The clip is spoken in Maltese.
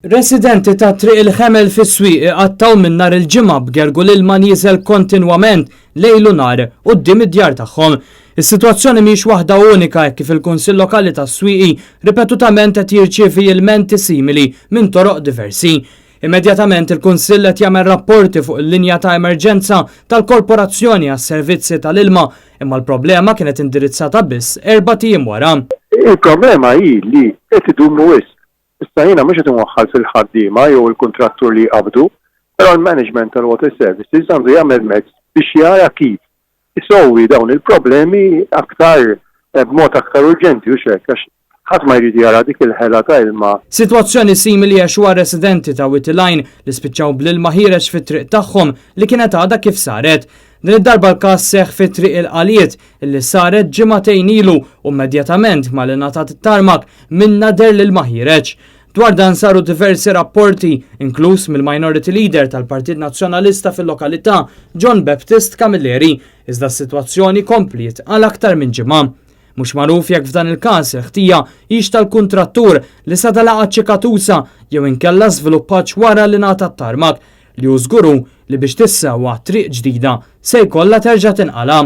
Residenti ta' triq il-ħemel fis-swieq iqattaw minn nhar il-ġimgħa b'gergu l-ilma nieżel kontinwament lejl u nhar quddiem id-djar tagħhom. Is-sitwazzjoni mhix waħda unika hekk kif il-Kunsill Lokali tas-Swieqi ripetutament qed jirċievi ilmenti simili minn toroq diversi. Immedjatament il-Kunsill qed jagħmel rapporti fuq il-linja ta' emerġenza tal-Korporazzjoni għas-Servizzi tal-Ilma, imma l-problema kienet indirizzata biss 4 ijiem wara. Il-problema hi li qed idumu wisq. Issa jiena mhux qed inwaħħal fil-ħaddiema jew il-kuntrattur li jqabdu, però l-management tal-Water Services għandu jagħmel mezz biex jara kif isowwi dawn il-problemi aktar b'mod aktar urġenti u xek għax ħadd ma jrid jara dik il-ħela ta' ilma. Sitwazzjoni simili għax residenti ta' Whitty Line li spiċċaw bl-ilma ħireġ fit-triq tagħhom li kienet għadha kif saret. Din id-darba l-każ seħħ fit-triq il-qaliet illi saret ġimagħtejn ilu u immedjatament mal-ingħatat it-tarmak minna der l-ilma ħireġ. Dwar dan saru diversi rapporti, inkluż mill-Minority Leader tal-Partit Nazzjonalista fil-lokalità John Baptist Camilleri, iżda s-sitwazzjoni komplet għal aktar minn ġimgħa. Mhux magħruf jekk f'dan il-każ il-ħtija hix tal-kuntrattur li sa dalaq ċikatusa jew inkella żviluppaġġ wara li ngħata t-tarmak li żguru li biex tissewwa triq ġdida se jkollha terġa' tinqala.